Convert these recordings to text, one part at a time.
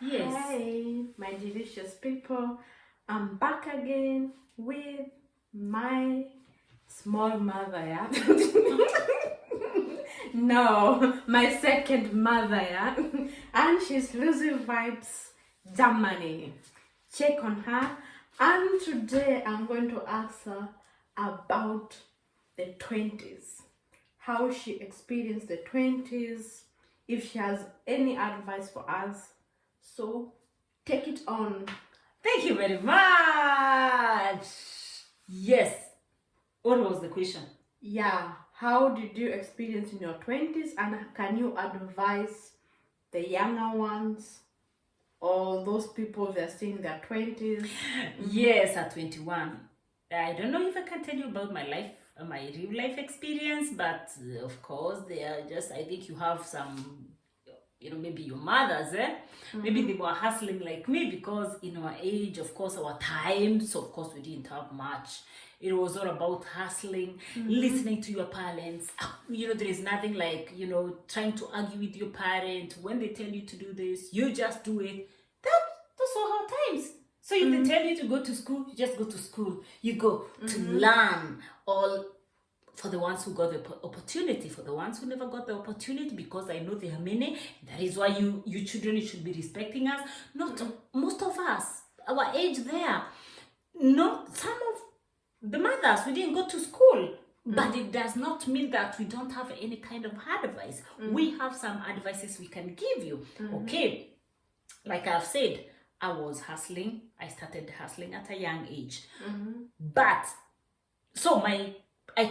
Yes. Hi, my delicious people. I'm back again with my small mother, yeah? No, my second mother, yeah? And she's losing vibes, Germany. Check on her. And today I'm going to ask her about the 20s, how she experienced the 20s, if she has any advice for us. So take it on. Thank you very much. Yes. What was the question? Yeah, how did you experience in your 20s, and can you advise the younger ones or those people that are still in their 20s? Yes, at 21. I don't know if I can tell you about my life, my real life experience, but of course, they are just, I think you have some, maybe your mothers, maybe they were hustling like me because in our age, of course, our times, of course, we didn't have much. It was all about hustling, listening to your parents. There is nothing like, trying to argue with your parent. When they tell you to do this, you just do it. That's all our times. So if they tell you to go to school, you just go to school. You go to learn all for the ones who got the opportunity, for the ones who never got the opportunity, because I know there are many. That is why you children, you should be respecting us. Not most of us, our age there. Not some of the mothers, we didn't go to school. But it does not mean that we don't have any kind of advice. We have some advices we can give you. Okay, like I've said, I was hustling. I started hustling at a young age. But so I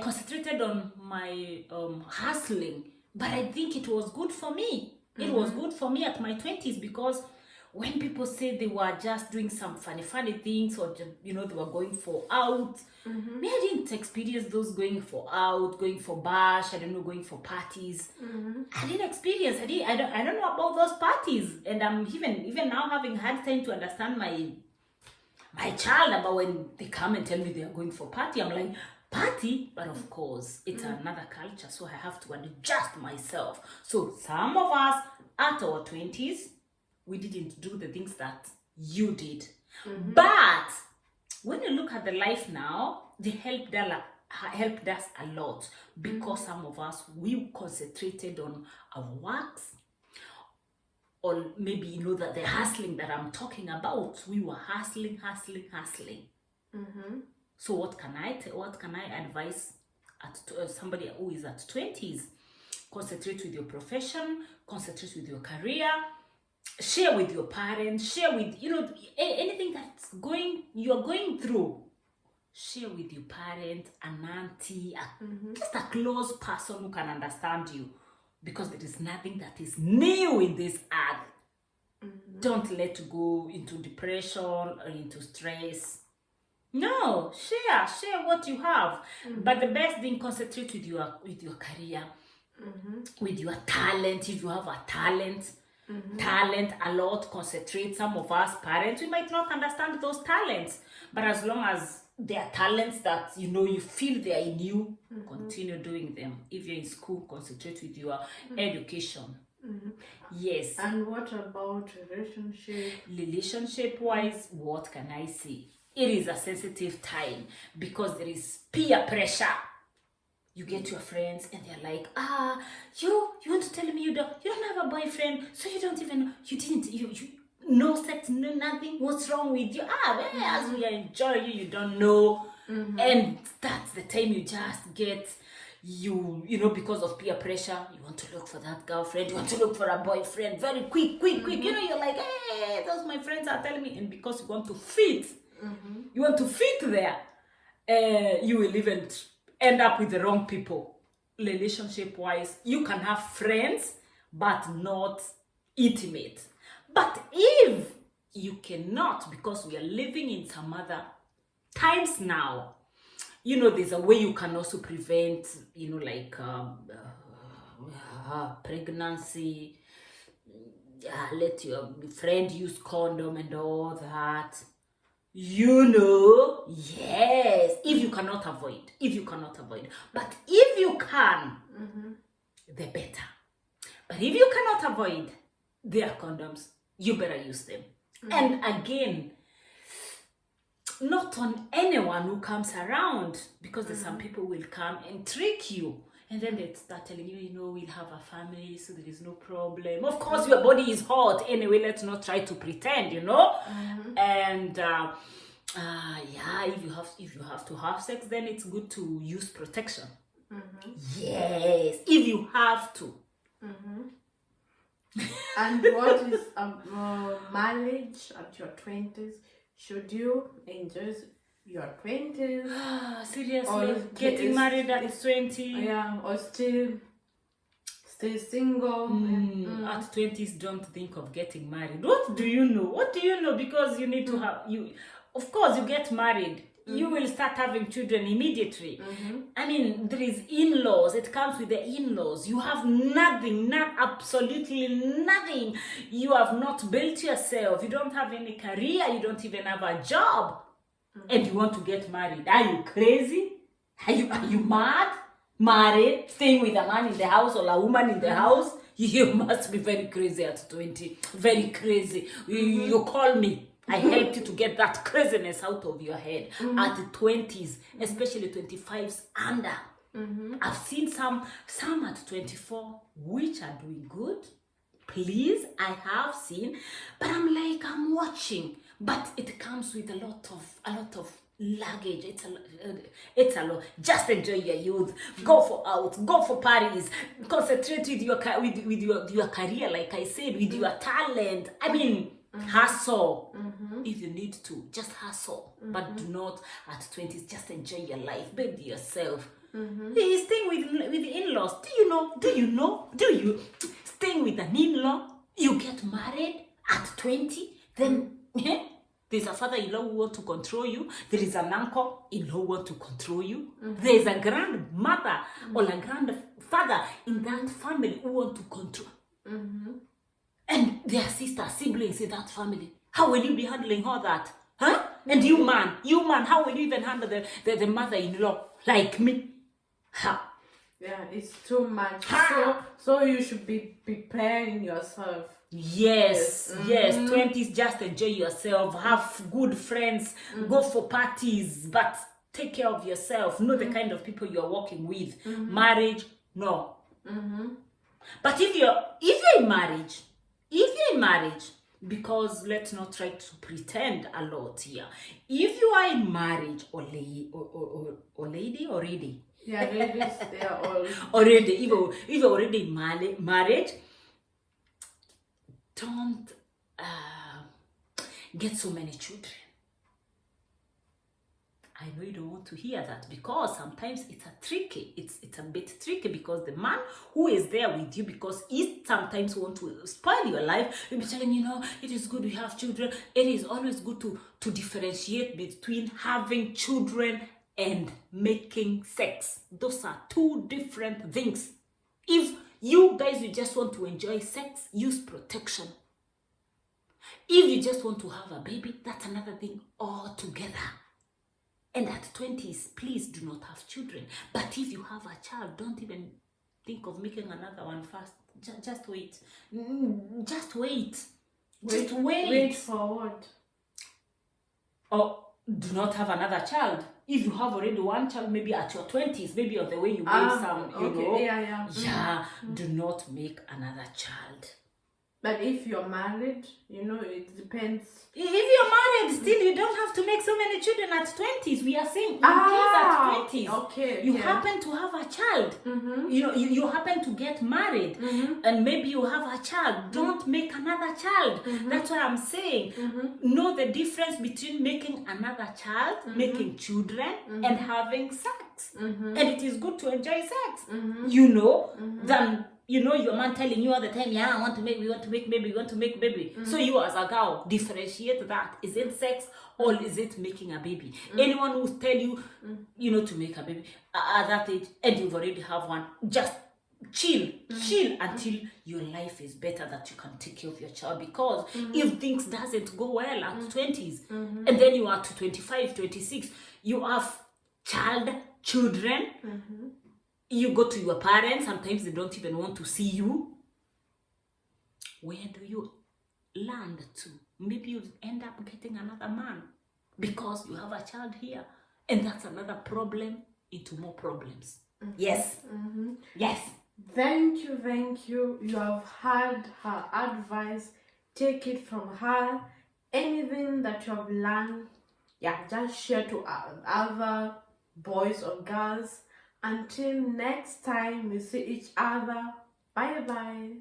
concentrated on my hustling, but I think it was good for me. It was good for me at my 20s, because when people say they were just doing some funny things, or they were going for out, me, I didn't experience those going for out, going for bash, I don't know, going for parties. I didn't experience. I don't know about those parties, and I'm even now having hard time to understand my child about when they come and tell me they are going for party. I'm like, party? But of course, it's another culture, so I have to adjust myself. So some of us at our 20s, we didn't do the things that you did. But when you look at the life now, they helped us a lot, because some of us, we concentrated on our works, or maybe that the hustling that I'm talking about, we were hustling. So what can I advise somebody who is at 20s? Concentrate with your profession, concentrate with your career, share with your parents, share with anything you're going through. Share with your parents, an auntie, just a close person who can understand you, because there is nothing that is new in this earth. Don't let go into depression or into stress. No, share what you have. But the best thing, concentrate with your career, with your talent. If you have a talent, talent a lot, concentrate. Some of us parents, we might not understand those talents, but as long as they are talents that you feel they are in you, continue doing them. If you're in school, concentrate with your education. Yes. And what about Relationship wise, what can I say? It is a sensitive time, because there is peer pressure. You get your friends and they're like, you want to tell me you don't have a boyfriend, so you no sex, no nothing, what's wrong with you? As we enjoy you don't know. And that's the time you just get, because of peer pressure, you want to look for that girlfriend, you want to look for a boyfriend very quick. You're like, hey, those my friends are telling me. And because you want to fit, there, you will even end up with the wrong people. Relationship wise, you can have friends but not intimate. But if you cannot, because we are living in some other times now, there's a way you can also prevent, like pregnancy. Let your friend use condom and all that. Yes, if you cannot avoid. But if you can, the better. But if you cannot avoid, there are condoms. you better use them. And again, not on anyone who comes around, because there's some people will come and trick you. And then they start telling you, we'll have a family, so there is no problem. Of course, your body is hot. Anyway, let's not try to pretend, And if you have to have sex, then it's good to use protection. Yes, if you have to. And what is marriage at your 20s? Should you enjoy your 20s? Seriously, Or getting married at 20? Yeah, or still single. At 20s, don't think of getting married. What do you know? Because you need to have, of course, you get married. You will start having children immediately. I mean, there is in-laws. It comes with the in-laws. You have nothing, absolutely nothing. You have not built yourself. You don't have any career. You don't even have a job. And you want to get married. Are you crazy? Are you mad? Married, staying with a man in the house or a woman in the house? You must be very crazy at 20. Very crazy. You call me. I helped you to get that craziness out of your head at the 20s, especially 25s under. I've seen some at 24, which are doing good. Please, I have seen, but I'm watching. But it comes with a lot of luggage. It's a lot. Just enjoy your youth. Go for parties. Concentrate with your career, like I said, with your talent. I mean, hustle. If you need to, just hustle. But do not at 20s. Just enjoy your life. Build yourself. Staying with the in-laws. Do you staying with an in-law? You get married at 20, then there's a father-in-law who want to control you. There is an uncle-in-law who want to control you. There is a grandmother or a grandfather in that family who want to control. And their siblings in that family. How will you be handling all that? Huh? And you man, how will you even handle the mother-in-law like me? Ha! Yeah, it's too much. So you should be preparing yourself. Yes. 20s, just enjoy yourself. Have good friends. Go for parties. But take care of yourself. Know the kind of people you're working with. Marriage, no. But if you're in marriage, because let's not try to pretend a lot here. If you are in marriage or lady already. Yeah, ladies, they are all already. If you're already in marriage, don't get so many children. I know you don't want to hear that, because sometimes it's a bit tricky, because the man who is there with you, because he sometimes want to spoil your life, he'll be telling it is good we have children. It is always good to differentiate between having children and making sex. Those are two different things. If you guys, you just want to enjoy sex, use protection. If you just want to have a baby, that's another thing altogether. And at 20s, please do not have children. But if you have a child, don't even think of making another one first. Just wait. Just wait. Just wait. Wait for what? Or do not have another child. If you have already one child, maybe at your 20s, maybe on the way you made some, Yeah, do not make another child. But if you're married, it depends. If you're married, still you don't have to make so many children at 20s. We are saying at 20s. Okay. You happen to have a child. You happen to get married, and maybe you have a child. Don't make another child. That's what I'm saying. Know the difference between making another child, making children, and having sex. And it is good to enjoy sex. Than your man telling you all the time, I want to make, we want to make baby. So you as a girl, differentiate that. Is it sex or is it making a baby? Anyone who tell you, to make a baby at that age, and you've already have one, just chill until your life is better, that you can take care of your child. Because if things doesn't go well at 20s, and then you are to 25, 26, you have children, you go to your parents, sometimes they don't even want to see you. Where do you learned to. Maybe you'll end up getting another man because you have a child here, and that's another problem into more problems. Yes. Yes. Thank you. You have heard her advice. Take it from her. Anything that you have learned, just share to other boys or girls. Until next time we see each other. Bye bye.